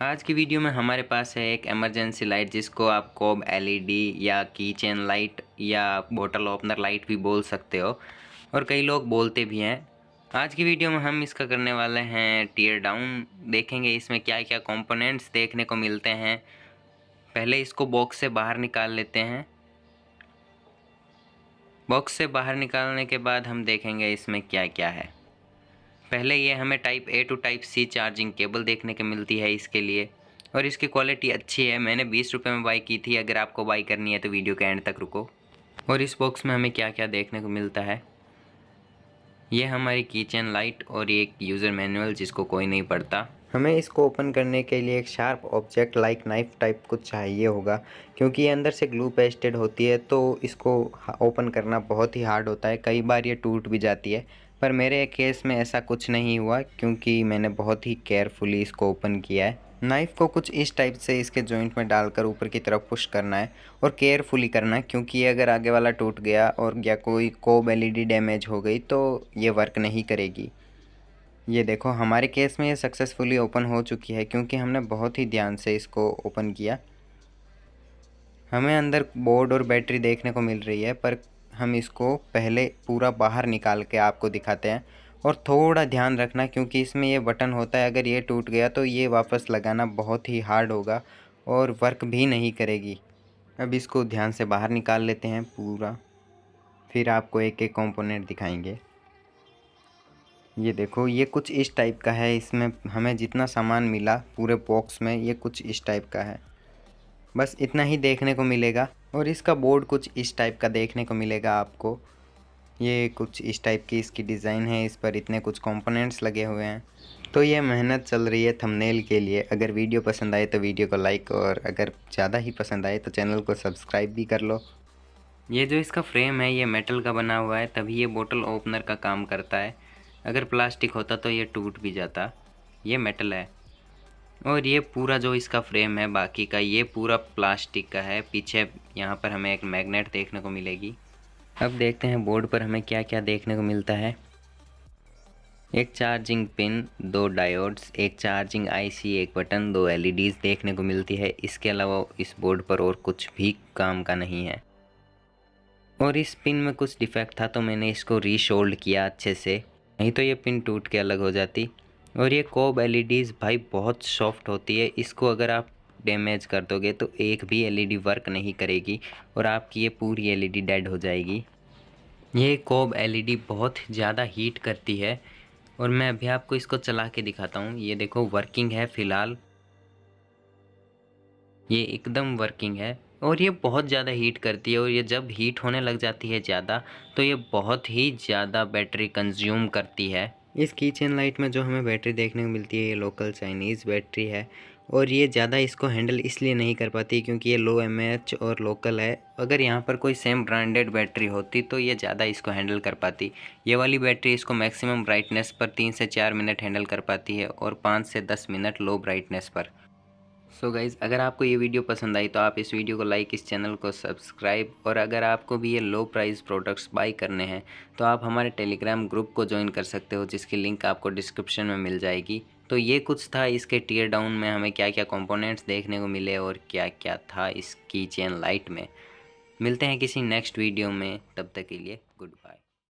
आज की वीडियो में हमारे पास है एक इमरजेंसी लाइट जिसको आप कोब एलईडी या की चेन लाइट या बोतल ओपनर लाइट भी बोल सकते हो और कई लोग बोलते भी हैं। आज की वीडियो में हम इसका करने वाले हैं टीयर डाउन। देखेंगे इसमें क्या क्या कंपोनेंट्स देखने को मिलते हैं। पहले इसको बॉक्स से बाहर निकाल लेते हैं। बॉक्स से बाहर निकालने के बाद हम देखेंगे इसमें क्या क्या है। पहले ये हमें type A to type C charging cable देखने को मिलती है इसके लिए, और इसकी क्वालिटी अच्छी है। मैंने 20 रुपये में बाई की थी। अगर आपको बाई करनी है तो वीडियो के एंड तक रुको। और इस बॉक्स में हमें क्या क्या देखने को मिलता है, ये हमारी किचन लाइट और एक यूज़र मैनुअल जिसको कोई नहीं पढ़ता। हमें इसको ओपन करने के लिए एक sharp object like knife type कुछ चाहिए होगा, क्योंकि ये अंदर से ग्लू पेस्टेड होती है तो इसको ओपन करना बहुत ही हार्ड होता है। कई बार ये टूट भी जाती है, पर मेरे केस में ऐसा कुछ नहीं हुआ क्योंकि मैंने बहुत ही केयरफुली इसको ओपन किया है। नाइफ़ को कुछ इस टाइप से इसके जॉइंट में डालकर ऊपर की तरफ पुश करना है और केयरफुली करना है, क्योंकि अगर आगे वाला टूट गया और या कोई कोब एलईडी डैमेज हो गई तो ये वर्क नहीं करेगी। ये देखो हमारे केस में ये सक्सेसफुली ओपन हो चुकी है क्योंकि हमने बहुत ही ध्यान से इसको ओपन किया। हमें अंदर बोर्ड और बैटरी देखने को मिल रही है, पर हम इसको पहले पूरा बाहर निकाल के आपको दिखाते हैं। और थोड़ा ध्यान रखना क्योंकि इसमें ये बटन होता है, अगर ये टूट गया तो ये वापस लगाना बहुत ही हार्ड होगा और वर्क भी नहीं करेगी। अब इसको ध्यान से बाहर निकाल लेते हैं पूरा, फिर आपको एक एक कंपोनेंट दिखाएंगे। ये देखो ये कुछ इस टाइप का है। इसमें हमें जितना सामान मिला पूरे बॉक्स में ये कुछ इस टाइप का है। बस इतना ही देखने को मिलेगा। और इसका बोर्ड कुछ इस टाइप का देखने को मिलेगा आपको। ये कुछ इस टाइप की इसकी डिज़ाइन है, इस पर इतने कुछ कंपोनेंट्स लगे हुए हैं। तो ये मेहनत चल रही है थंबनेल के लिए। अगर वीडियो पसंद आए तो वीडियो को लाइक, और अगर ज़्यादा ही पसंद आए तो चैनल को सब्सक्राइब भी कर लो। ये जो इसका फ्रेम है ये मेटल का बना हुआ है, तभी ये बोतल ओपनर का काम करता है। अगर प्लास्टिक होता तो ये टूट भी जाता। ये मेटल है। और ये पूरा जो इसका फ्रेम है बाकी का ये पूरा प्लास्टिक का है। पीछे यहाँ पर हमें एक मैग्नेट देखने को मिलेगी। अब देखते हैं बोर्ड पर हमें क्या क्या देखने को मिलता है। एक चार्जिंग पिन, 2 डायोड्स, एक चार्जिंग आईसी, एक बटन, 2 एलईडीज़ देखने को मिलती है। इसके अलावा इस बोर्ड पर और कुछ भी काम का नहीं है। और इस पिन में कुछ डिफेक्ट था तो मैंने इसको रीशोल्ड किया अच्छे से, नहीं तो ये पिन टूट के अलग हो जाती। और ये कोब एलईडीज़ भाई बहुत सॉफ्ट होती है। इसको अगर आप डैमेज कर दोगे तो एक भी एलईडी वर्क नहीं करेगी और आपकी ये पूरी एलईडी डेड हो जाएगी। ये कोब एलईडी बहुत ज़्यादा हीट करती है और मैं अभी आपको इसको चला के दिखाता हूँ। ये देखो वर्किंग है फ़िलहाल, ये एकदम वर्किंग है। और ये बहुत ज़्यादा हीट करती है, और ये जब हीट होने लग जाती है ज़्यादा तो ये बहुत ही ज़्यादा बैटरी कंज्यूम करती है। इस किचन लाइट में जो हमें बैटरी देखने को मिलती है ये लोकल चाइनीज़ बैटरी है, और ये ज़्यादा इसको हैंडल इसलिए नहीं कर पाती क्योंकि ये लो एमएएच और लोकल है। अगर यहाँ पर कोई सेम ब्रांडेड बैटरी होती तो ये ज़्यादा इसको हैंडल कर पाती। ये वाली बैटरी इसको मैक्सिमम ब्राइटनेस पर 3 से 4 मिनट हैंडल कर पाती है और 5 से 10 मिनट लो ब्राइटनेस पर। सो गाइज़, अगर आपको ये वीडियो पसंद आई तो आप इस वीडियो को लाइक, इस चैनल को सब्सक्राइब, और अगर आपको भी ये लो प्राइस प्रोडक्ट्स बाई करने हैं तो आप हमारे टेलीग्राम ग्रुप को ज्वाइन कर सकते हो, जिसकी लिंक आपको डिस्क्रिप्शन में मिल जाएगी। तो ये कुछ था इसके टीयर डाउन में हमें क्या क्या कंपोनेंट्स देखने को मिले और क्या क्या था इस की चेन लाइट में। मिलते हैं किसी नेक्स्ट वीडियो में, तब तक के लिए गुड बाय।